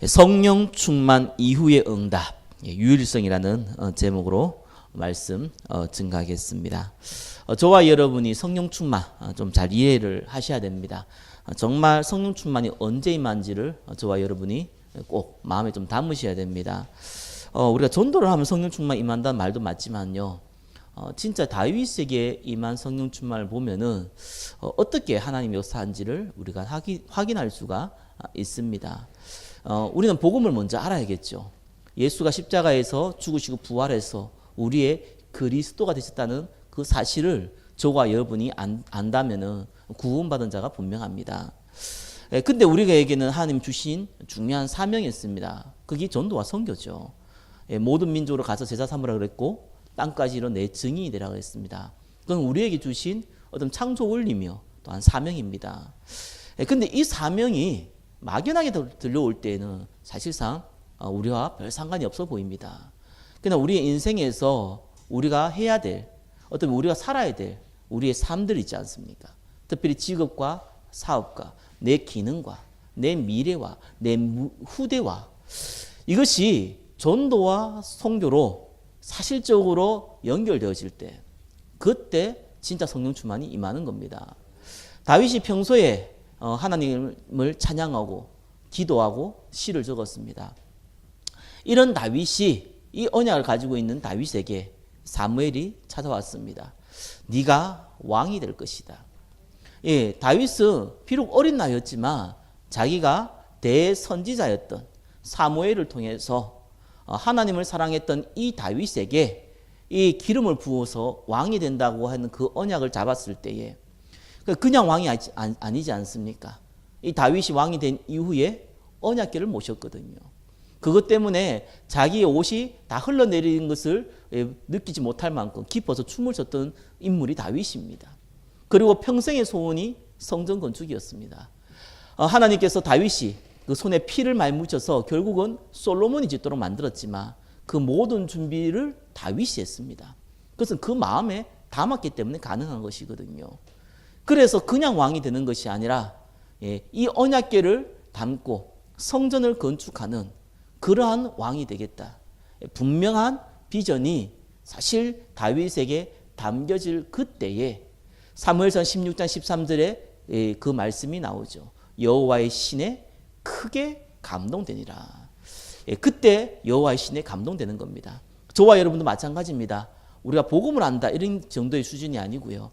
성령 충만 이후의 응답, 유일성이라는 제목으로 말씀 증가하겠습니다. 저와 여러분이 성령 충만 좀 잘 이해를 하셔야 됩니다. 정말 성령 충만이 언제 임한지를 저와 여러분이 꼭 마음에 좀 담으셔야 됩니다. 우리가 전도를 하면 성령 충만 임한다는 말도 맞지만요, 진짜 다윗에게 임한 성령 충만을 보면은 어떻게 하나님이 역사한지를 우리가 확인할 수가 있습니다. 우리는 복음을 먼저 알아야겠죠. 예수가 십자가에서 죽으시고 부활해서 우리의 그리스도가 되셨다는 그 사실을 저와 여러분이 안다면은 구원받은 자가 분명합니다. 근데 우리에게는 하나님 주신 중요한 사명이 있습니다. 그게 전도와 선교죠. 모든 민족으로 가서 제자 삼으라 그랬고 땅까지 이런 내 증인이 되라고 했습니다. 그건 우리에게 주신 어떤 창조 원리며 또한 사명입니다. 근데 이 사명이 막연하게 들려올 때에는 사실상 우리와 별 상관이 없어 보입니다. 그러나 우리의 인생에서 우리가 해야 될, 어떤 우리가 살아야 될 우리의 삶들이 있지 않습니까? 특별히 직업과 사업과 내 기능과 내 미래와 내 후대와, 이것이 전도와 선교로 사실적으로 연결되어질 때, 그때 진짜 성령 충만이 임하는 겁니다. 다윗이 평소에 하나님을 찬양하고 기도하고 시를 적었습니다. 이런 다윗이, 이 언약을 가지고 있는 다윗에게 사무엘이 찾아왔습니다. 네가 왕이 될 것이다. 다윗은 비록 어린 나이였지만 자기가 대선지자였던 사무엘을 통해서 하나님을 사랑했던 이 다윗에게 이 기름을 부어서 왕이 된다고 하는 그 언약을 잡았을 때에, 그냥 왕이 아니지 않습니까? 이 다윗이 왕이 된 이후에 언약궤를 모셨거든요. 그것 때문에 자기의 옷이 다 흘러내리는 것을 느끼지 못할 만큼 기뻐서 춤을 췄던 인물이 다윗입니다. 그리고 평생의 소원이 성전 건축이었습니다. 하나님께서 다윗이 그 손에 피를 많이 묻혀서 결국은 솔로몬이 짓도록 만들었지만 그 모든 준비를 다윗이 했습니다. 그것은 그 마음에 담았기 때문에 가능한 것이거든요. 그래서 그냥 왕이 되는 것이 아니라 이 언약궤를 담고 성전을 건축하는 그러한 왕이 되겠다. 분명한 비전이 사실 다윗에게 담겨질 그때에 사무엘상 16장 13절에 그 말씀이 나오죠. 여호와의 신에 크게 감동되니라. 그때 여호와의 신에 감동되는 겁니다. 저와 여러분도 마찬가지입니다. 우리가 복음을 안다 이런 정도의 수준이 아니고요.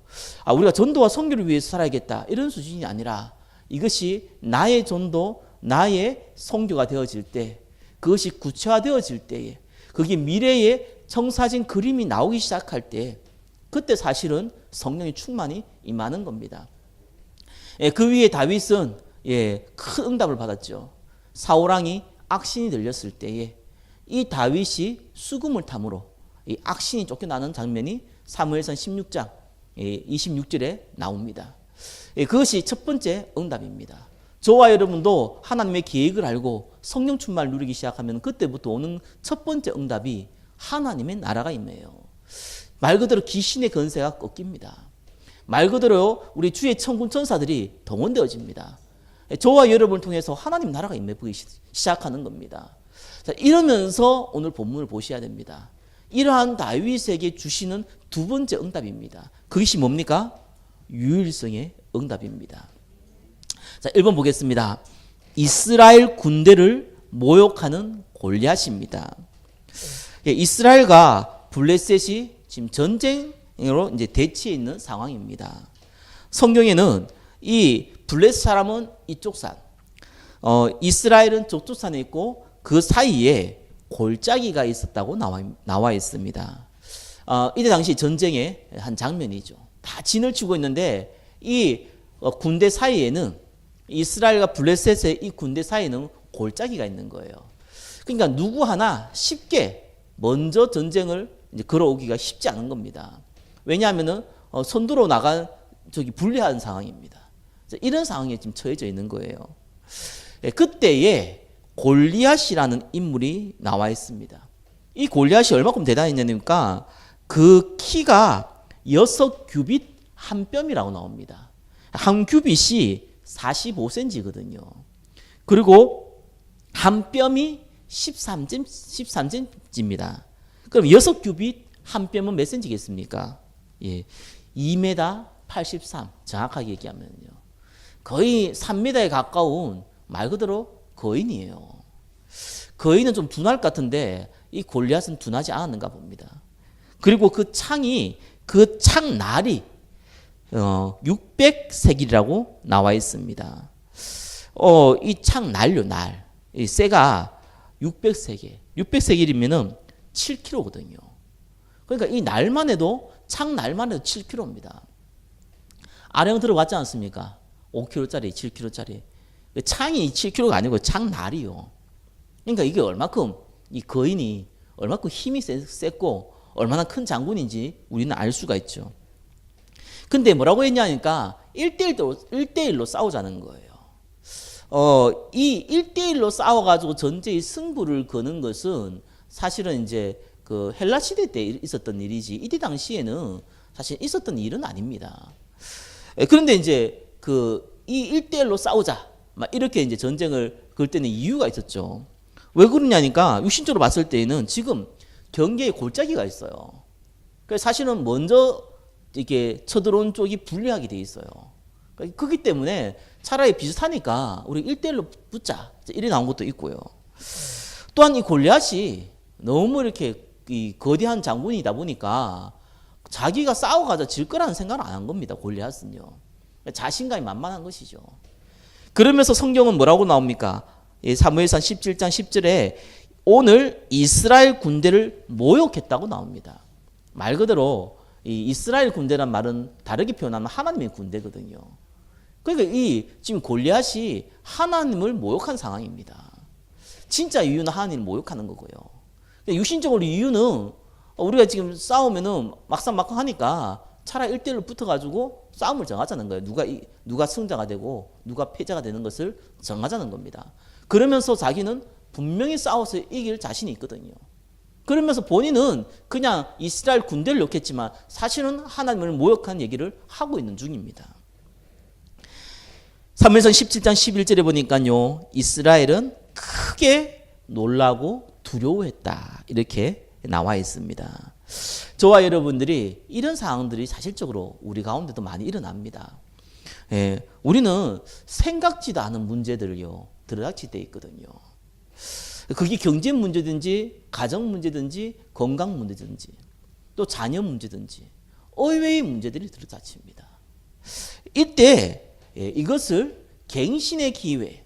우리가 전도와 선교를 위해서 살아야겠다 이런 수준이 아니라, 이것이 나의 전도, 나의 선교가 되어질 때, 그것이 구체화되어질 때에, 그게 미래에 청사진 그림이 나오기 시작할 때, 그때 사실은 성령의 충만이 임하는 겁니다. 그 위에 다윗은 큰 응답을 받았죠. 사울왕이 악신이 들렸을 때에 이 다윗이 수금을 탐으로 이 악신이 쫓겨나는 장면이 사무엘상 16장 26절에 나옵니다. 그것이 첫 번째 응답입니다. 저와 여러분도 하나님의 계획을 알고 성령 충만을 누리기 시작하면 그때부터 오는 첫 번째 응답이 하나님의 나라가 임해요. 말 그대로 귀신의 권세가 꺾입니다. 말 그대로 우리 주의 천군 천사들이 동원되어집니다. 저와 여러분을 통해서 하나님 나라가 임해보기 시작하는 겁니다. 자, 이러면서 오늘 본문을 보셔야 됩니다. 이러한 다윗에게 주시는 두 번째 응답입니다. 그것이 뭡니까? 유일성의 응답입니다. 자, 1번 보겠습니다. 이스라엘 군대를 모욕하는 골리앗입니다. 이스라엘과 블레셋이 지금 전쟁으로 이제 대치해 있는 상황입니다. 성경에는 이 블레셋 사람은 이쪽 산, 이스라엘은 저쪽 산에 있고 그 사이에 골짜기가 있었다고 나와 있습니다. 이때 당시 전쟁의 한 장면이죠. 다 진을 치고 있는데 이 군대 사이에는, 이스라엘과 블레셋의 이 군대 사이에는 골짜기가 있는 거예요. 그러니까 누구 하나 쉽게 먼저 전쟁을 이제 걸어오기가 쉽지 않은 겁니다. 왜냐하면은 선두로 나간 불리한 상황입니다. 이런 상황에 지금 처해져 있는 거예요. 그때에 골리앗이라는 인물이 나와 있습니다. 이 골리앗이 얼마큼 대단했냐니까 그 키가 6규빗 한 뼘이라고 나옵니다. 한 규빗이 45cm거든요. 그리고 한 뼘이 13cm입니다. 그럼 6규빗 한 뼘은 몇 cm겠습니까? 예, 2m 83 정확하게 얘기하면요. 거의 3m에 가까운 말 그대로 거인이에요. 거인은 좀 둔할 것 같은데 이 골리앗은 둔하지 않았는가 봅니다. 그리고 그 창이 그 창날이 600세겔이라고 나와 있습니다. 이 창날요 날. 이 쇠가 600세겔. 600세겔이면은 7kg거든요. 그러니까 이 날만 해도 창날만 해도 7kg입니다. 아령 들어갔지 않습니까? 5kg짜리, 7kg짜리. 창이 7kg가 아니고 창날이요. 그러니까 이게 얼마큼 이 거인이 얼마큼 힘이 셌고 얼마나 큰 장군인지 우리는 알 수가 있죠. 근데 뭐라고 했냐니까 1대1로 싸우자는 거예요. 이 1대1로 싸워가지고 전제의 승부를 거는 것은 사실은 이제 그 헬라 시대 때 있었던 일이지 이때 당시에는 사실 있었던 일은 아닙니다. 그런데 이제 이 1대1로 싸우자 막 이렇게 이제 전쟁을 걸 때는 이유가 있었죠. 왜 그러냐니까 육신적으로 봤을 때는 지금 경계에 골짜기가 있어요. 그래서 사실은 먼저 이렇게 쳐들어온 쪽이 불리하게 돼 있어요. 그렇기 때문에 차라리 비슷하니까 우리 1대1로 붙자 이래 나온 것도 있고요. 또한 이 골리앗이 너무 이렇게 이 거대한 장군이다 보니까 자기가 싸워가지고 질 거라는 생각을 안 한 겁니다. 골리앗은요. 자신감이 만만한 것이죠. 그러면서 성경은 뭐라고 나옵니까? 사무엘상 17장 10절에 오늘 이스라엘 군대를 모욕했다고 나옵니다. 말 그대로 이 이스라엘 군대란 말은 다르게 표현하면 하나님의 군대거든요. 그러니까 이 지금 골리앗이 하나님을 모욕한 상황입니다. 진짜 이유는 하나님을 모욕하는 거고요. 육신적으로 이유는 우리가 지금 싸우면은 막상 하니까 차라리 1대1로 붙어가지고 싸움을 정하자는 거예요. 누가 승자가 되고 누가 패자가 되는 것을 정하자는 겁니다. 그러면서 자기는 분명히 싸워서 이길 자신이 있거든요. 그러면서 본인은 그냥 이스라엘 군대를 놓겠지만 사실은 하나님을 모욕한 얘기를 하고 있는 중입니다. 사무엘상 17장 11절에 보니까요. 이스라엘은 크게 놀라고 두려워했다. 이렇게 나와 있습니다. 저와 여러분들이 이런 상황들이 사실적으로 우리 가운데도 많이 일어납니다. 우리는 생각지도 않은 문제들을요. 들이닥칠 때 있거든요. 그게 경제 문제든지 가정 문제든지 건강 문제든지 또 자녀 문제든지 의외의 문제들이 들이닥칩니다. 이때 이것을 갱신의 기회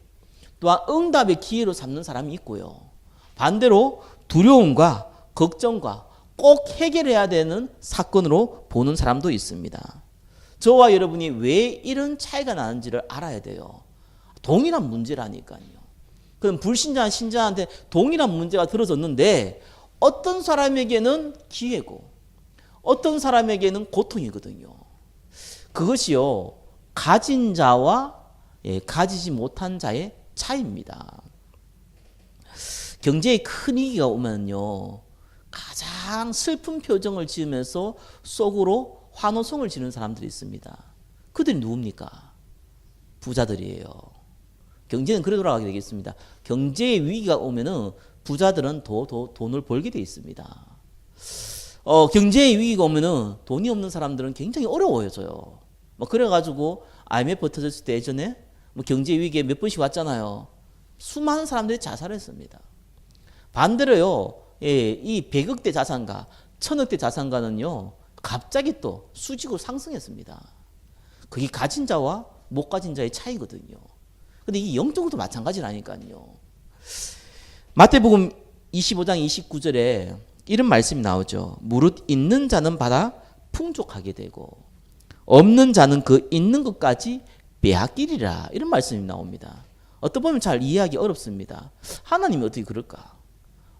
또한 응답의 기회로 삼는 사람이 있고요. 반대로 두려움과 걱정과 꼭 해결해야 되는 사건으로 보는 사람도 있습니다. 저와 여러분이 왜 이런 차이가 나는지를 알아야 돼요. 동일한 문제라니까요. 그럼 불신자한 신자한테 동일한 문제가 들어졌는데 어떤 사람에게는 기회고 어떤 사람에게는 고통이거든요. 그것이요. 가진 자와 가지지 못한 자의 차이입니다. 경제에 큰 위기가 오면요. 가장 슬픈 표정을 지으면서 속으로 환호성을 지는 사람들이 있습니다. 그들이 누굽니까? 부자들이에요. 경제는 그래 돌아가게 되겠습니다. 경제의 위기가 오면은 부자들은 더 돈을 벌게 돼 있습니다. 경제의 위기가 오면은 돈이 없는 사람들은 굉장히 어려워져요. 그래가지고 IMF 터졌을 때 예전에 경제 위기에 몇 번씩 왔잖아요. 수많은 사람들이 자살했습니다. 반대로요, 이 100억대 자산가, 1000억대 자산가는요, 갑자기 또 수직으로 상승했습니다. 그게 가진 자와 못 가진 자의 차이거든요. 근데 이게 영적으로도 마찬가지라니까요. 마태복음 25장 29절에 이런 말씀이 나오죠. 무릇 있는 자는 받아 풍족하게 되고 없는 자는 그 있는 것까지 빼앗기리라. 이런 말씀이 나옵니다. 어떻게 보면 잘 이해하기 어렵습니다. 하나님이 어떻게 그럴까?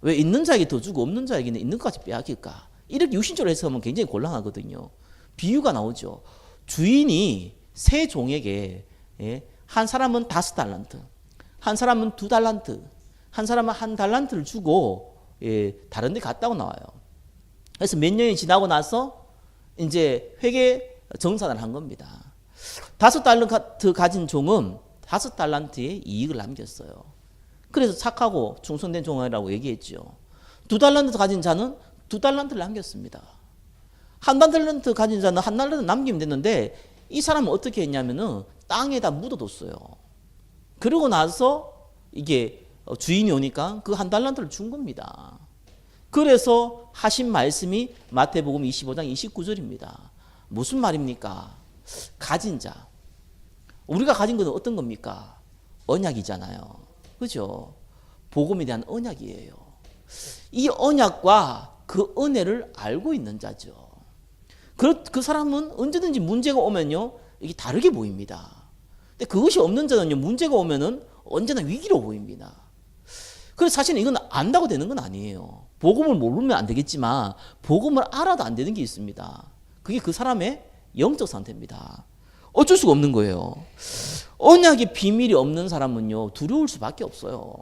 왜 있는 자에게 더 주고 없는 자에게는 있는 것까지 빼앗길까? 이렇게 육신적으로 해석하면 굉장히 곤란하거든요. 비유가 나오죠. 주인이 세 종에게 한 사람은 5달란트, 한 사람은 2달란트, 한 사람은 1달란트를 주고 다른 데 갔다고 나와요. 그래서 몇 년이 지나고 나서 이제 회계 정산을 한 겁니다. 5달란트 가진 종은 5달란트의 이익을 남겼어요. 그래서 착하고 충성된 종이라고 얘기했죠. 2달란트 가진 자는 2달란트를 남겼습니다. 1달란트 가진 자는 1달란트 남기면 됐는데 이 사람은 어떻게 했냐면은 땅에다 묻어뒀어요. 그러고 나서 이게 주인이 오니까 그 1달란트를 준 겁니다. 그래서 하신 말씀이 마태복음 25장 29절입니다. 무슨 말입니까? 가진 자. 우리가 가진 것은 어떤 겁니까? 언약이잖아요. 그죠? 복음에 대한 언약이에요. 이 언약과 그 은혜를 알고 있는 자죠. 그 사람은 언제든지 문제가 오면요, 이게 다르게 보입니다. 근데 그것이 없는 자는요, 문제가 오면은 언제나 위기로 보입니다. 그래서 사실은 이건 안다고 되는 건 아니에요. 복음을 모르면 안 되겠지만 복음을 알아도 안 되는 게 있습니다. 그게 그 사람의 영적 상태입니다. 어쩔 수가 없는 거예요. 언약의 비밀이 없는 사람은요, 두려울 수밖에 없어요.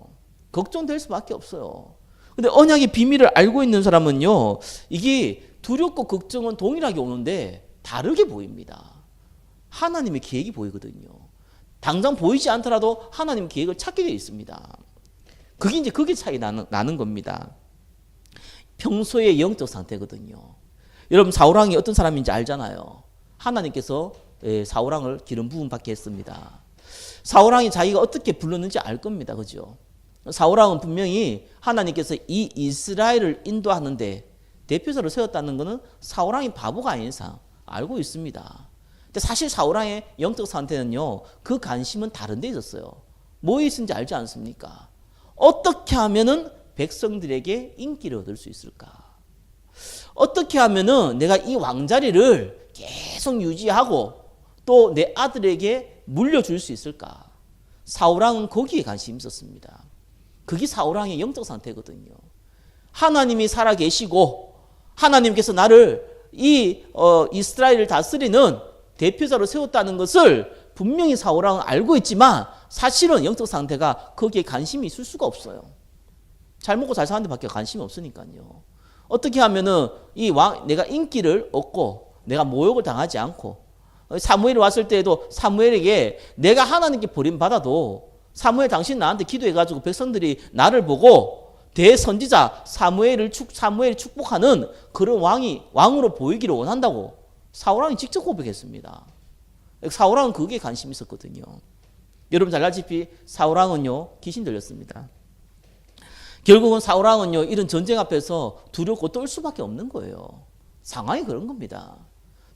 걱정될 수밖에 없어요. 근데 언약의 비밀을 알고 있는 사람은요, 이게 두렵고 걱정은 동일하게 오는데 다르게 보입니다. 하나님의 계획이 보이거든요. 당장 보이지 않더라도 하나님의 계획을 찾게 되어 있습니다. 그게 차이 나는 겁니다. 평소의 영적 상태거든요. 여러분, 사울왕이 어떤 사람인지 알잖아요. 하나님께서 사울왕을 기름 부음 받게 했습니다. 사울왕이 자기가 어떻게 불렀는지 알 겁니다. 그죠? 사울왕은 분명히 하나님께서 이 이스라엘을 인도하는데 대표자로 세웠다는 것은 사울왕이 바보가 아닌 이상 알고 있습니다. 근데 사실 사울왕의 영적 상태는요, 그 관심은 다른 데 있었어요. 뭐에 있는지 알지 않습니까? 어떻게 하면은 백성들에게 인기를 얻을 수 있을까? 어떻게 하면은 내가 이 왕자리를 계속 유지하고 또 내 아들에게 물려줄 수 있을까? 사울왕은 거기에 관심이 있었습니다. 그게 사울왕의 영적 상태거든요. 하나님이 살아계시고 하나님께서 나를 이스라엘을 다스리는 대표자로 세웠다는 것을 분명히 사울왕은 알고 있지만 사실은 영적 상태가 거기에 관심이 있을 수가 없어요. 잘 먹고 잘 사는 데밖에 관심이 없으니까요. 어떻게 하면은 내가 인기를 얻고 내가 모욕을 당하지 않고, 사무엘이 왔을 때에도 사무엘에게 내가 하나님께 버림받아도 사무엘 당신 나한테 기도해가지고 백성들이 나를 보고 대선지자 사무엘을 축복하는 그런 왕으로 보이기를 원한다고 사울왕이 직접 고백했습니다. 사울왕은 그게 관심이 있었거든요. 여러분 잘 알다시피 사울왕은요, 귀신 들렸습니다. 결국은 사울왕은요, 이런 전쟁 앞에서 두렵고 떨 수밖에 없는 거예요. 상황이 그런 겁니다.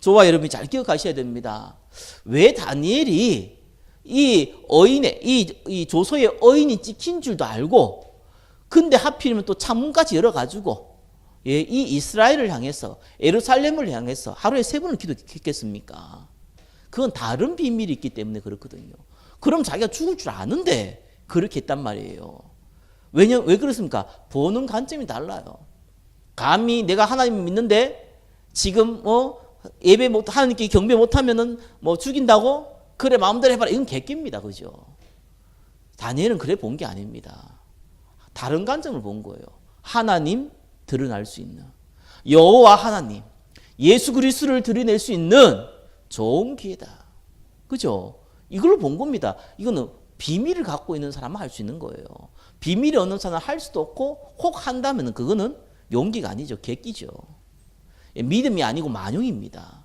저와 여러분이 잘 기억하셔야 됩니다. 왜 다니엘이 이 조서의 어인이 찍힌 줄도 알고, 근데 하필이면 또 창문까지 열어가지고, 이 이스라엘을 향해서, 예루살렘을 향해서 하루에 3번을 기도했겠습니까? 그건 다른 비밀이 있기 때문에 그렇거든요. 그럼 자기가 죽을 줄 아는데 그렇게 했단 말이에요. 왜 그렇습니까? 보는 관점이 달라요. 감히 내가 하나님 믿는데 지금 하나님께 경배 못하면은 죽인다고? 그래 마음대로 해봐라. 이건 객기입니다. 그죠? 다니엘은 그래 본 게 아닙니다. 다른 관점을 본 거예요. 하나님 드러날 수 있는, 여호와 하나님 예수 그리스도를 드러낼 수 있는 좋은 기회다. 그죠? 이걸로 본 겁니다. 이거는 비밀을 갖고 있는 사람만 할 수 있는 거예요. 비밀이 없는 사람은 할 수도 없고, 혹 한다면 그거는 용기가 아니죠. 객기죠. 믿음이 아니고 만용입니다.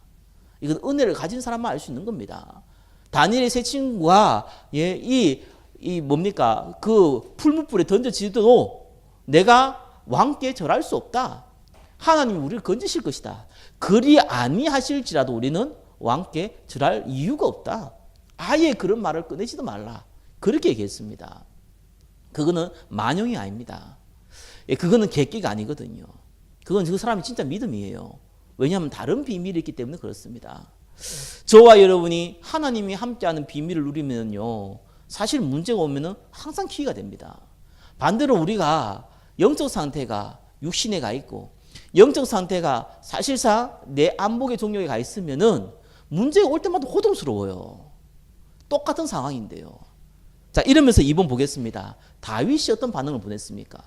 이건 은혜를 가진 사람만 알 수 있는 겁니다. 다니엘의 세 친구가 그 풀무불에 던져지도 내가 왕께 절할 수 없다. 하나님이 우리를 건지실 것이다. 그리 아니하실지라도 우리는 왕께 절할 이유가 없다. 아예 그런 말을 꺼내지도 말라. 그렇게 얘기했습니다. 그거는 만용이 아닙니다. 그거는 객기가 아니거든요. 그건 그 사람이 진짜 믿음이에요. 왜냐하면 다른 비밀이 있기 때문에 그렇습니다. 저와 여러분이 하나님이 함께하는 비밀을 누리면요, 사실 문제가 오면은 항상 기회가 됩니다. 반대로 우리가 영적 상태가 육신에 가 있고 영적 상태가 사실상 내 안목의 종력에 가 있으면은 문제가 올 때마다 호동스러워요. 똑같은 상황인데요. 자, 이러면서 2번 보겠습니다. 다윗이 어떤 반응을 보냈습니까?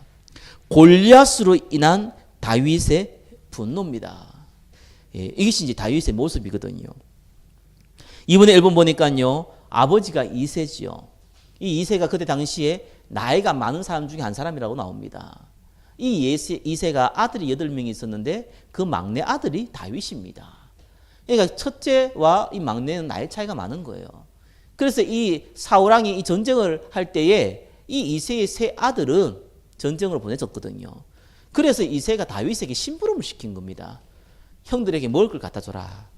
골리앗으로 인한 다윗의 분노입니다. 이것이 이제 다윗의 모습이거든요. 이번에 1번 보니까요, 아버지가 이새지요. 이 이새가 그때 당시에 나이가 많은 사람 중에 한 사람이라고 나옵니다. 이 이새가 아들이 8명이 있었는데 그 막내 아들이 다윗입니다. 그러니까 첫째와 이 막내는 나이 차이가 많은 거예요. 그래서 이 사울왕이 이 전쟁을 할 때에 이 이새의 세 아들은 전쟁으로 보내졌거든요. 그래서 이새가 다윗에게 심부름을 시킨 겁니다. 형들에게 먹을 걸 갖다 줘라.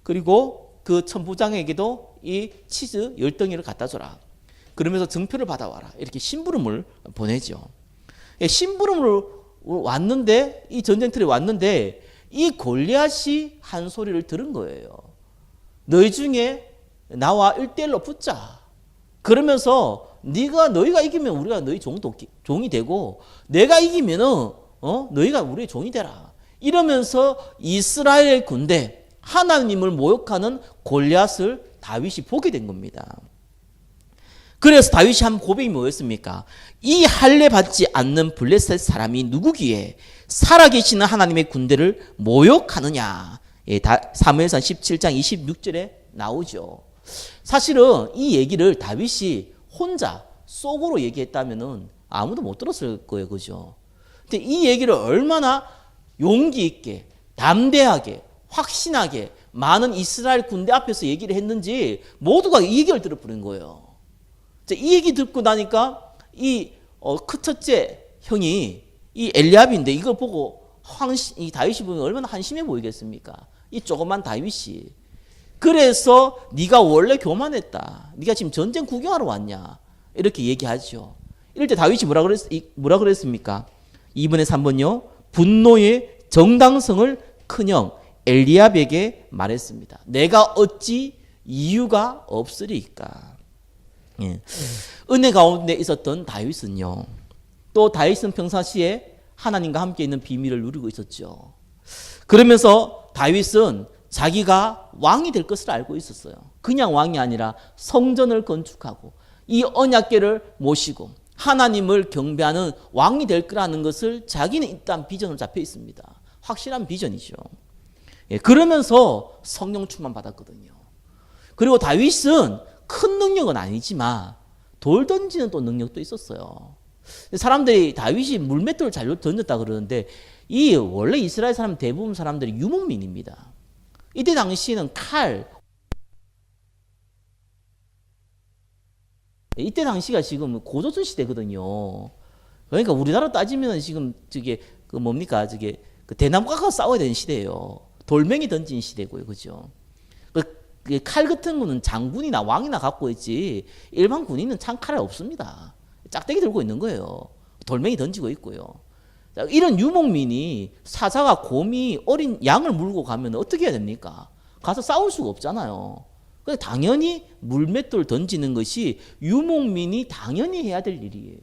그리고 그 천부장에게도 이 치즈 10덩이를 갖다 줘라. 그러면서 증표를 받아와라. 이렇게 심부름을 보내죠. 심부름을 왔는데, 이 전쟁터에 왔는데 이 골리앗이 한 소리를 들은 거예요. 너희 중에 나와 1대1로 붙자. 그러면서 너희가 이기면 우리가 너희 종이 되고, 내가 이기면은 너희가 우리의 종이 되라. 이러면서 이스라엘 군대, 하나님을 모욕하는 골리앗을 다윗이 보게 된 겁니다. 그래서 다윗이 한 고백이 뭐였습니까? 이 할례 받지 않는 블레셋 사람이 누구기에 살아계시는 하나님의 군대를 모욕하느냐. 사무엘상 17장 26절에 나오죠. 사실은 이 얘기를 다윗이 혼자 속으로 얘기했다면 아무도 못 들었을 거예요. 그죠? 근데 이 얘기를 얼마나 용기 있게, 담대하게, 확신하게 많은 이스라엘 군대 앞에서 얘기를 했는지 모두가 이 얘기를 들어버린 거예요. 이 얘기 듣고 나니까 이 큰 첫째 형이 이 엘리압인데 이걸 보고 이 다윗이 보면 얼마나 한심해 보이겠습니까? 이 조그만 다윗이. 그래서 네가 원래 교만했다. 네가 지금 전쟁 구경하러 왔냐? 이렇게 얘기하죠. 이럴 때 다윗이 뭐라 그랬습니까? 2번에 3번요. 분노의 정당성을 큰형 엘리압에게 말했습니다. 내가 어찌 이유가 없으리까? 예. 은혜 가운데 있었던 다윗은요. 또 다윗은 평상시에 하나님과 함께 있는 비밀을 누리고 있었죠. 그러면서 다윗은 자기가 왕이 될 것을 알고 있었어요. 그냥 왕이 아니라 성전을 건축하고 이 언약궤를 모시고 하나님을 경배하는 왕이 될 거라는 것을 자기는 일단 비전으로 잡혀 있습니다. 확실한 비전이죠. 예. 그러면서 성령 충만 받았거든요. 그리고 다윗은 큰 능력은 아니지만 돌 던지는 또 능력도 있었어요. 사람들이 다윗이 물맷돌을 잘 던졌다 그러는데 이 원래 이스라엘 사람 대부분 사람들이 유목민입니다. 이때 당시에는 이때 당시가 지금 고조선 시대거든요. 그러니까 우리나라 따지면 지금 그 대나무가 싸워야 되는 시대예요. 돌멩이 던진 시대고요, 그죠? 칼 같은 거는 장군이나 왕이나 갖고 있지 일반 군인은 창칼이 없습니다. 짝대기 들고 있는 거예요. 돌멩이 던지고 있고요. 이런 유목민이 사자가 곰이 어린 양을 물고 가면 어떻게 해야 됩니까? 가서 싸울 수가 없잖아요. 그래서 당연히 물맷돌 던지는 것이 유목민이 당연히 해야 될 일이에요.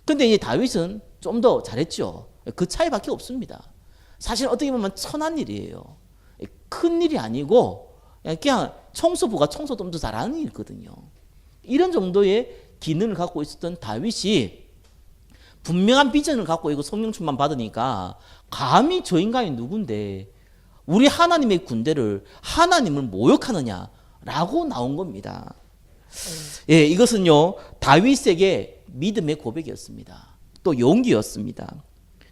근데 이제 다윗은 좀 더 잘했죠. 그 차이밖에 없습니다. 사실 어떻게 보면 천한 일이에요. 큰 일이 아니고 그냥 청소부가 청소 좀 더 잘하는 일이거든요. 이런 정도의 기능을 갖고 있었던 다윗이 분명한 비전을 갖고 있고 성령 충만 받으니까 감히 저 인간이 누군데 우리 하나님의 군대를 하나님을 모욕하느냐라고 나온 겁니다. 예, 이것은요 다윗에게 믿음의 고백이었습니다. 또 용기였습니다.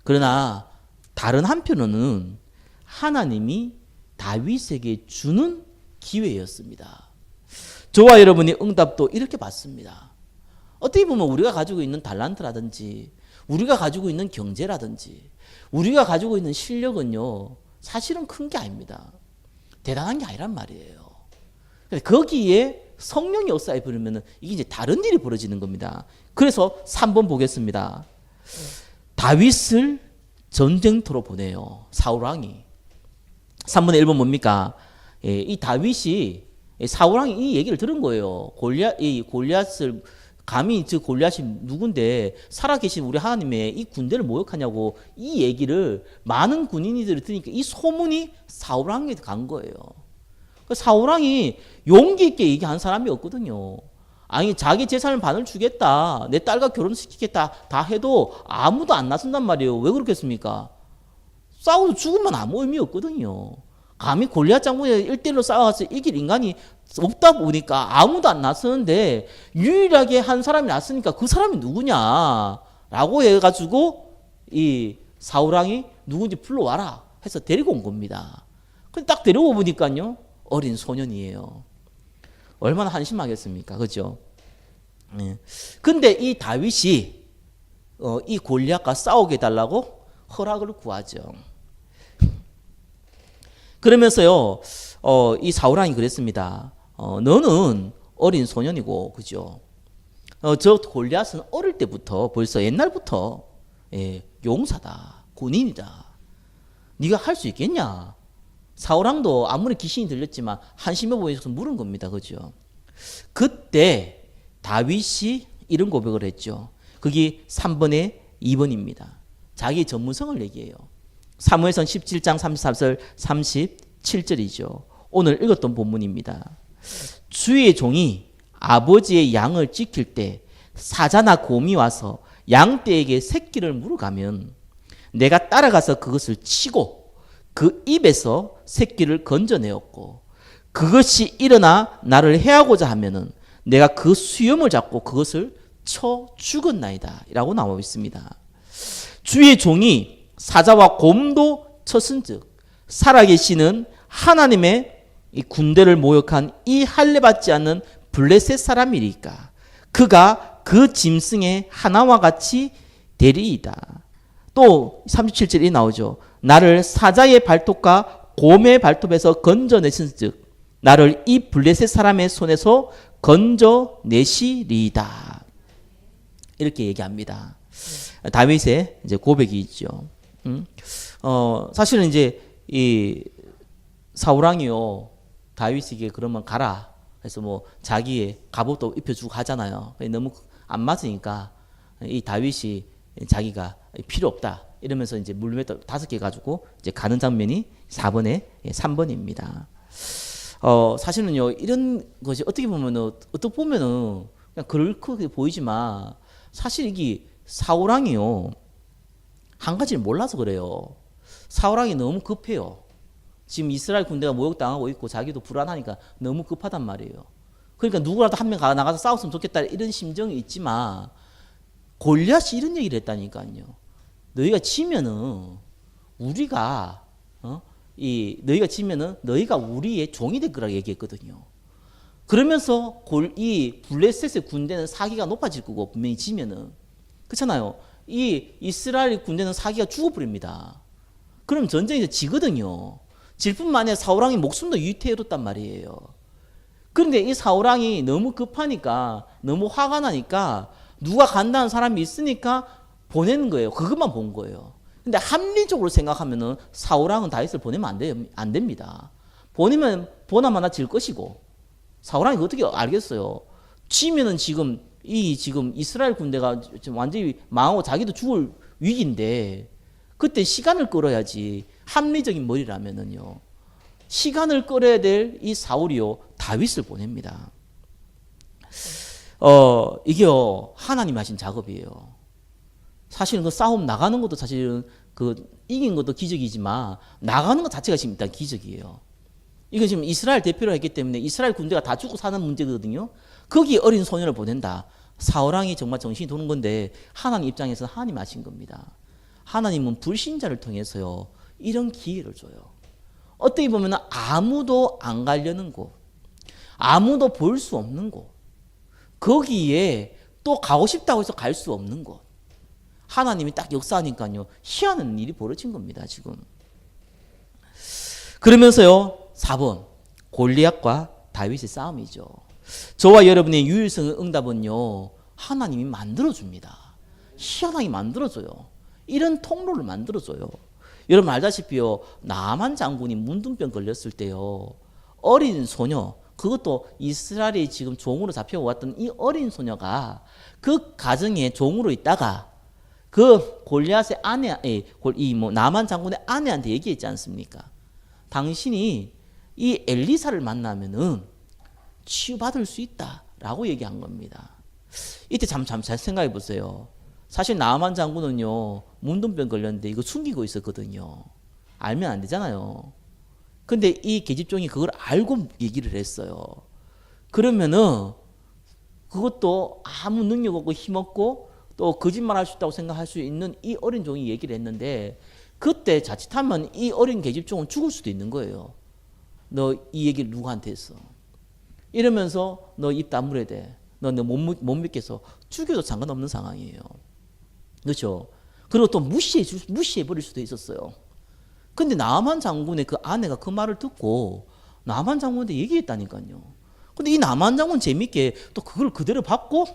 그러나 다른 한편으로는 하나님이 다윗에게 주는 기회였습니다. 저와 여러분의 응답도 이렇게 받습니다. 어떻게 보면 우리가 가지고 있는 달란트라든지 우리가 가지고 있는 경제라든지 우리가 가지고 있는 실력은요 사실은 큰 게 아닙니다. 대단한 게 아니란 말이에요. 거기에 성령이 없어야 버리면 이게 이제 다른 일이 벌어지는 겁니다. 그래서 3번 보겠습니다. 다윗을 전쟁터로 보내요. 사울왕이. 3번의 1번 뭡니까? 이 다윗이 사울왕이 이 얘기를 들은 거예요. 골리앗을 감히 저 골리앗이 누군데 살아계신 우리 하나님의 이 군대를 모욕하냐고 이 얘기를 많은 군인들이 들으니까 이 소문이 사울왕에게 간 거예요. 사울왕이 용기 있게 얘기한 사람이 없거든요. 아니 자기 재산을 반을 주겠다, 내 딸과 결혼시키겠다 다 해도 아무도 안 나선단 말이에요. 왜 그렇겠습니까? 싸워도 죽으면 아무 의미 없거든요. 감히 골리앗 장군이 1대1로 싸워서 이길 인간이 없다 보니까 아무도 안 나서는데 유일하게 한 사람이 났으니까 그 사람이 누구냐라고 해가지고 이 사울왕이 누군지 불러와라 해서 데리고 온 겁니다. 근데 딱 데리고 보니까요 어린 소년이에요. 얼마나 한심하겠습니까, 그죠? 네. 근데 이 다윗이 이 골리앗과 싸우게 해달라고 허락을 구하죠. 그러면서요 이 사울왕이 그랬습니다. 너는 어린 소년이고, 그죠? 저 골리앗은 어릴 때부터 벌써 옛날부터 용사다, 군인이다. 네가 할 수 있겠냐? 사울왕도 아무리 귀신이 들렸지만 한심해 보여서 물은 겁니다, 그죠? 그때 다윗이 이런 고백을 했죠. 그게 3번에 2번입니다. 자기의 전문성을 얘기해요. 사무엘상 17장 34절 37절이죠. 오늘 읽었던 본문입니다. 주의 종이 아버지의 양을 지킬 때 사자나 곰이 와서 양떼에게 새끼를 물어가면 내가 따라가서 그것을 치고 그 입에서 새끼를 건져내었고 그것이 일어나 나를 해하고자 하면은 내가 그 수염을 잡고 그것을 쳐 죽었나이다 라고 나와 있습니다. 주의 종이 사자와 곰도 쳤은즉 살아계시는 하나님의 이 군대를 모욕한 이 할례받지 않는 블레셋 사람이리까 그가 그 짐승의 하나와 같이 되리이다. 또 37절이 나오죠. 나를 사자의 발톱과 곰의 발톱에서 건져내신즉 나를 이 블레셋 사람의 손에서 건져내시리이다. 이렇게 얘기합니다. 다윗의 이제 고백이 있죠. 사실은 이제 이 사울왕이요 다윗에게 그러면 가라 해서 뭐 자기의 갑옷도 입혀주고 하잖아요. 너무 안 맞으니까 이 다윗이 자기가 필요 없다 이러면서 이제 물맷 5개 가지고 이제 가는 장면이 4번에 3번입니다. 사실은요 이런 것이 어떻게 보면은 그냥 그렇게 보이지만 사실 이게 사울왕이요 한 가지를 몰라서 그래요. 사울왕이 너무 급해요. 지금 이스라엘 군대가 모욕당하고 있고 자기도 불안하니까 너무 급하단 말이에요. 그러니까 누구라도 한 명 나가서 싸웠으면 좋겠다 이런 심정이 있지만 골리앗이 이런 얘기를 했다니까요. 너희가 지면은 우리가 너희가 지면은 너희가 우리의 종이 될 거라고 얘기했거든요. 그러면서 이 블레셋의 군대는 사기가 높아질 거고 분명히 지면은 그렇잖아요. 이 이스라엘 군대는 사기가 죽어버립니다. 그럼 전쟁에서 지거든요. 질 뿐만 아니라 사울왕이 목숨도 위태롭단 말이에요. 그런데 이 사울왕이 너무 급하니까 너무 화가 나니까 누가 간다는 사람이 있으니까 보내는 거예요. 그것만 본 거예요. 근데 합리적으로 생각하면은 사울왕은 다윗을 보내면 안 됩니다. 보내면 보나마나 질 것이고 사울왕이 어떻게 알겠어요? 지면은 지금 이스라엘 군대가 지금 완전히 망하고 자기도 죽을 위기인데 그때 시간을 끌어야지. 합리적인 머리라면은요. 시간을 끌어야 될 이 사울이요 다윗을 보냅니다. 이게요 하나님 하신 작업이에요. 사실은 그 싸움 나가는 것도 사실은 그 이긴 것도 기적이지만 나가는 것 자체가 지금 일단 기적이에요. 이건 지금 이스라엘 대표로 했기 때문에 이스라엘 군대가 다 죽고 사는 문제거든요. 거기 어린 소년을 보낸다. 사울왕이 정말 정신이 도는 건데 하나님 입장에서는 하나님 하신 겁니다. 하나님은 불신자를 통해서요 이런 기회를 줘요. 어떻게 보면 아무도 안 가려는 곳, 아무도 볼 수 없는 곳, 거기에 또 가고 싶다고 해서 갈 수 없는 곳. 하나님이 딱 역사하니까요 희한한 일이 벌어진 겁니다 지금. 그러면서요 4번 골리앗과 다윗의 싸움이죠. 저와 여러분의 유일성 응답은요 하나님이 만들어줍니다. 희한하게 만들어줘요. 이런 통로를 만들어줘요. 여러분 알다시피요 나만 장군이 문둥병 걸렸을 때요 어린 소녀 그것도 이스라엘이 지금 종으로 잡혀왔던 이 어린 소녀가 그 가정에 종으로 있다가 그 골리앗의 아내 나만 장군의 아내한테 얘기했지 않습니까? 당신이 이 엘리사를 만나면은 치유받을 수 있다라고 얘기한 겁니다. 이때 잘 생각해 보세요. 사실 나만 장군은요 문둥병 걸렸는데 이거 숨기고 있었거든요. 알면 안 되잖아요. 근데 이 계집종이 그걸 알고 얘기를 했어요. 그러면은 그것도 아무 능력 없고 힘없고 또 거짓말할 수 있다고 생각할 수 있는 이 어린 종이 얘기를 했는데 그때 자칫하면 이 어린 계집종은 죽을 수도 있는 거예요. 너 이 얘기를 누구한테 했어? 이러면서 너 입 다물어야 돼. 너 못 믿겠어. 죽여도 상관없는 상황이에요. 그렇죠? 그리고 또 무시해버릴 수도 있었어요. 근데 나만 장군의 그 아내가 그 말을 듣고 나만 장군한테 얘기했다니까요. 근데 이 나만 장군 재밌게 또 그걸 그대로 받고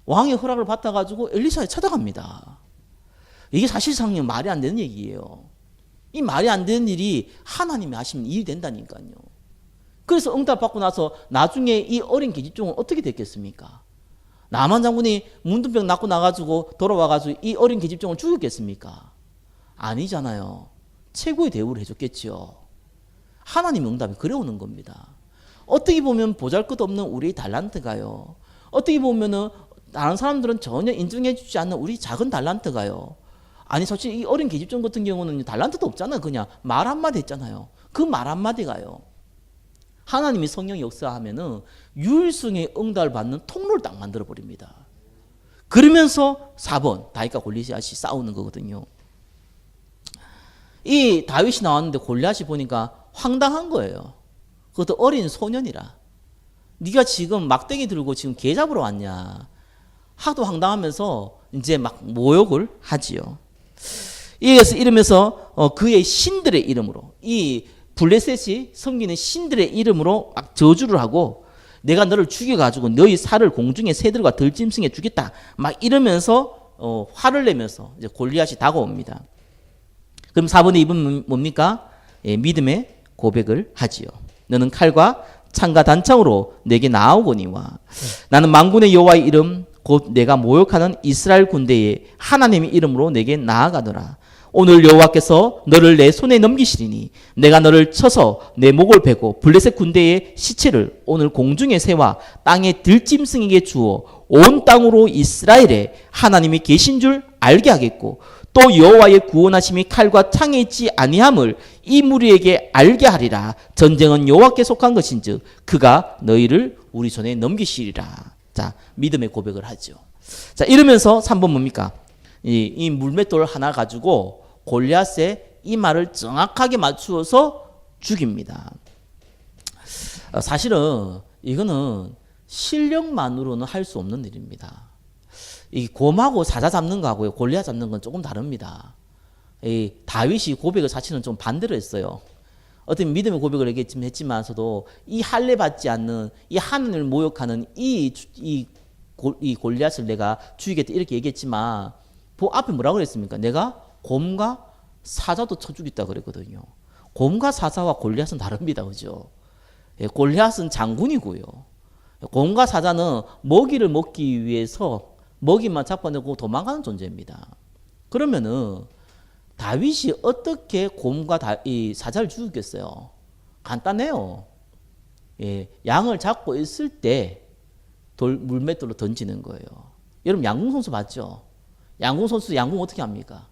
왕의 허락을 받아가지고 엘리사에 찾아갑니다. 이게 사실상 말이 안 되는 얘기예요. 이 말이 안 되는 일이 하나님이 하시면 일이 된다니까요. 그래서 응답받고 나서 나중에 이 어린 계집종은 어떻게 됐겠습니까? 나만 장군이 문둥병 낫고 나가지고 돌아와가지고 이 어린 계집종을 죽였겠습니까? 아니잖아요. 최고의 대우를 해줬겠죠. 하나님 응답이 그래오는 겁니다. 어떻게 보면 보잘것없는 우리의 달란트가요. 어떻게 보면은 다른 사람들은 전혀 인정해주지 않는 우리 작은 달란트가요. 아니 솔직히 이 어린 계집종 같은 경우는 달란트도 없잖아요. 그냥 말 한마디 했잖아요. 그 말 한마디가요. 하나님이 성령 역사하면은 유일성의 응답을 받는 통로를 딱 만들어 버립니다. 그러면서 4번 다윗과 골리앗이 싸우는 거거든요. 이 다윗이 나왔는데 골리앗이 보니까 황당한 거예요. 그것도 어린 소년이라. 네가 지금 막대기 들고 지금 개 잡으러 왔냐. 하도 황당하면서 이제 막 모욕을 하지요. 이러면서 그의 신들의 이름으로 이 블레셋이 섬기는 신들의 이름으로 막 저주를 하고 내가 너를 죽여가지고 너희 살을 공중의 새들과 들짐승에 주겠다. 막 이러면서 화를 내면서 이제 골리앗이 다가옵니다. 그럼 4번의 2번 뭡니까? 예, 믿음의 고백을 하지요. 너는 칼과 창과 단창으로 내게 나아오거니와 나는 만군의 여호와의 이름 곧 내가 모욕하는 이스라엘 군대의 하나님의 이름으로 내게 나아가노라. 오늘 여호와께서 너를 내 손에 넘기시리니 내가 너를 쳐서 내 목을 베고 블레셋 군대의 시체를 오늘 공중의 새와 땅의 들짐승에게 주어 온 땅으로 이스라엘에 하나님이 계신 줄 알게 하겠고 또 여호와의 구원하심이 칼과 창에 있지 아니함을 이 무리에게 알게 하리라. 전쟁은 여호와께 속한 것인즉 그가 너희를 우리 손에 넘기시리라. 자, 믿음의 고백을 하죠. 자, 이러면서 3번 뭡니까? 이 물맷돌 하나 가지고 골리앗의 이 말을 정확하게 맞추어서 죽입니다. 사실은 이거는 실력만으로는 할 수 없는 일입니다. 이 곰하고 사자 잡는 거하고요, 골리앗 잡는 건 조금 다릅니다. 이 다윗이 고백을 사실은 좀 반대로 했어요. 어떤 믿음의 고백을 했지만서도 이 할례 받지 않는 이 하나님을 모욕하는 이 골리앗을 내가 죽이겠다 이렇게 얘기했지만 앞에 뭐라고 그랬습니까? 내가 곰과 사자도 쳐 죽였다 그랬거든요. 곰과 사자와 골리앗은 다릅니다. 그죠? 예, 골리앗은 장군이고요. 곰과 사자는 먹이를 먹기 위해서 먹이만 잡아내고 도망가는 존재입니다. 그러면은 다윗이 어떻게 곰과 이 사자를 죽였겠어요? 간단해요. 예, 양을 잡고 있을 때 물맷돌로 던지는 거예요. 여러분 양궁 선수 봤죠? 양궁 선수 양궁 어떻게 합니까?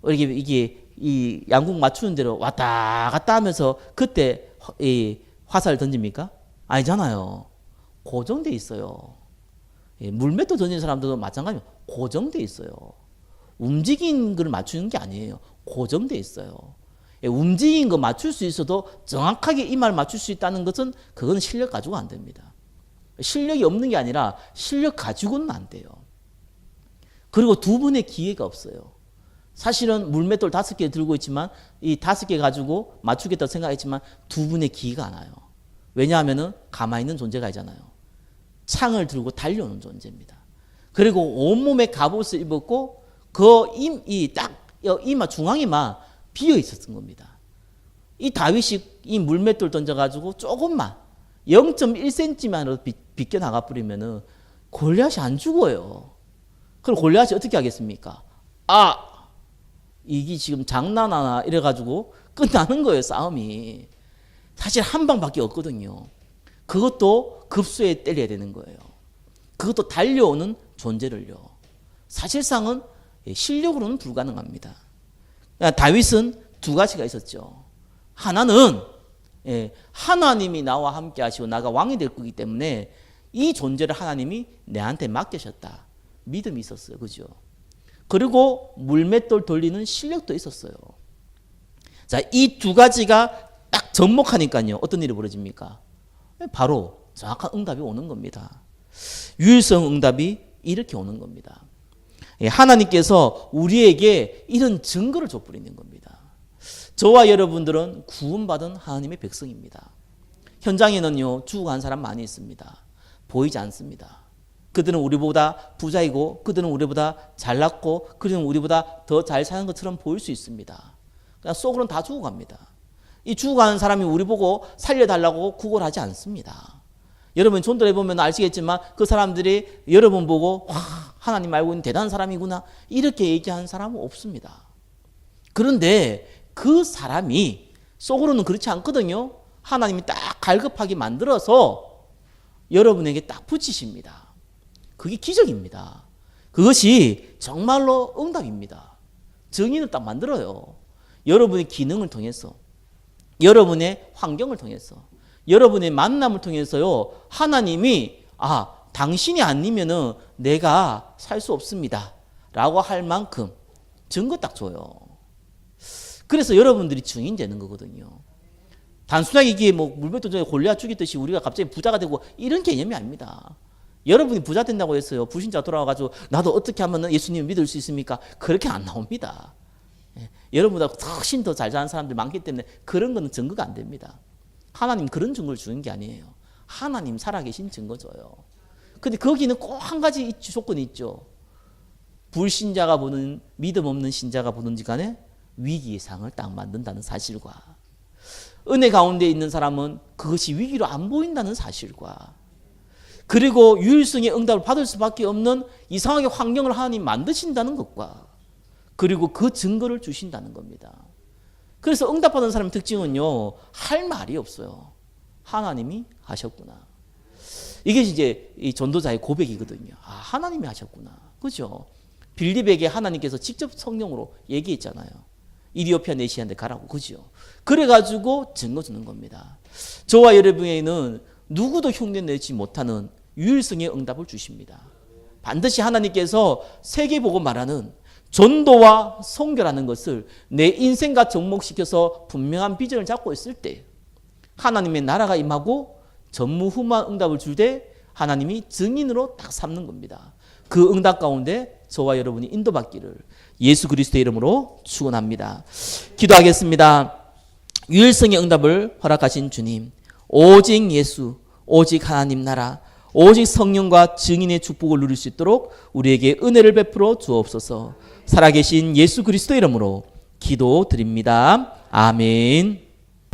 이게 이 양궁 맞추는 대로 왔다 갔다 하면서 그때 이 화살을 던집니까? 아니잖아요. 고정돼 있어요. 예, 물맷돌 던지는 사람들도 마찬가지로 고정돼 있어요. 움직인 걸 맞추는 게 아니에요. 고정돼 있어요. 예, 움직인 거 맞출 수 있어도 정확하게 이 말 맞출 수 있다는 것은 그건 실력 가지고 안 됩니다. 실력이 없는 게 아니라 실력 가지고는 안 돼요. 그리고 두 번의 기회가 없어요. 사실은 물맷돌 5개 들고 있지만 이 5개 가지고 맞추겠다고 생각했지만 두 번의 기회가 안 와요. 왜냐하면은 가만히 있는 존재가 아니잖아요. 창을 들고 달려오는 존재입니다. 그리고 온몸에 갑옷을 입었고 이마 중앙에만 비어 있었던 겁니다. 이 다윗이 이 물맷돌 던져가지고 조금만 0.1cm만으로 비껴 나가 버리면은 골리앗이 안 죽어요. 그럼 골리앗이 어떻게 하겠습니까? 이게 지금 장난하나 이래가지고 끝나는 거예요, 싸움이. 사실 한 방밖에 없거든요. 그것도 급소에 때려야 되는 거예요. 그것도 달려오는 존재를요. 사실상은 실력으로는 불가능합니다. 다윗은 두 가지가 있었죠. 하나는 하나님이 나와 함께 하시고 나가 왕이 될 거기 때문에 이 존재를 하나님이 내한테 맡기셨다. 믿음이 있었어요. 그죠? 그리고 물맷돌 돌리는 실력도 있었어요. 자, 이 두 가지가 딱 접목하니까요. 어떤 일이 벌어집니까? 바로 정확한 응답이 오는 겁니다. 유일성 응답이 이렇게 오는 겁니다. 하나님께서 우리에게 이런 증거를 줘버리는 겁니다. 저와 여러분들은 구원받은 하나님의 백성입니다. 현장에는요, 죽어간 사람 많이 있습니다. 보이지 않습니다. 그들은 우리보다 부자이고, 그들은 우리보다 잘났고, 그들은 우리보다 더 잘 사는 것처럼 보일 수 있습니다. 그냥 속으로는 다 죽어갑니다. 이 죽어가는 사람이 우리 보고 살려달라고 구걸하지 않습니다. 여러분 전도해 보면 아시겠지만 그 사람들이 여러분 보고 와, 하나님 알고 있는 대단한 사람이구나 이렇게 얘기하는 사람은 없습니다. 그런데 그 사람이 속으로는 그렇지 않거든요. 하나님이 딱 갈급하게 만들어서 여러분에게 딱 붙이십니다. 그게 기적입니다. 그것이 정말로 응답입니다. 정의는 딱 만들어요. 여러분의 기능을 통해서, 여러분의 환경을 통해서, 여러분의 만남을 통해서요, 하나님이 당신이 아니면은 내가 살 수 없습니다 라고 할 만큼 증거 딱 줘요. 그래서 여러분들이 증인 되는 거거든요. 단순하게 이게 뭐 물맷돌 전에 골리앗 죽이듯이 우리가 갑자기 부자가 되고 이런 개념이 아닙니다. 여러분이 부자 된다고 했어요. 불신자 돌아와가지고 나도 어떻게 하면 예수님을 믿을 수 있습니까? 그렇게 안 나옵니다. 여러분보다 훨씬 더 잘 사는 사람들 많기 때문에 그런 거는 증거가 안 됩니다. 하나님 그런 증거를 주는 게 아니에요. 하나님 살아계신 증거 줘요. 근데 거기는 꼭 한 가지 조건이 있죠. 불신자가 보는, 믿음 없는 신자가 보는지 간에 위기의 상을 딱 만든다는 사실과, 은혜 가운데 있는 사람은 그것이 위기로 안 보인다는 사실과, 그리고 유일성의 응답을 받을 수밖에 없는 이상하게 환경을 하나님 만드신다는 것과, 그리고 그 증거를 주신다는 겁니다. 그래서 응답받은 사람의 특징은요, 할 말이 없어요. 하나님이 하셨구나. 이게 이제 이 전도자의 고백이거든요. 하나님이 하셨구나. 그죠? 빌립에게 하나님께서 직접 성령으로 얘기했잖아요. 이디오피아 내시한테 가라고. 그죠? 그래가지고 증거 주는 겁니다. 저와 여러분에게는 누구도 흉내내지 못하는 유일성의 응답을 주십니다. 반드시 하나님께서 세계보고 말하는 전도와 선교라는 것을 내 인생과 접목시켜서 분명한 비전을 잡고 있을 때 하나님의 나라가 임하고 전무후무한 응답을 줄 때 하나님이 증인으로 딱 삼는 겁니다. 그 응답 가운데 저와 여러분이 인도받기를 예수 그리스도의 이름으로 축원합니다. 기도하겠습니다. 유일성의 응답을 허락하신 주님, 오직 예수, 오직 하나님 나라, 오직 성령과 증인의 축복을 누릴 수 있도록 우리에게 은혜를 베풀어 주옵소서. 살아계신 예수 그리스도 이름으로 기도드립니다. 아멘.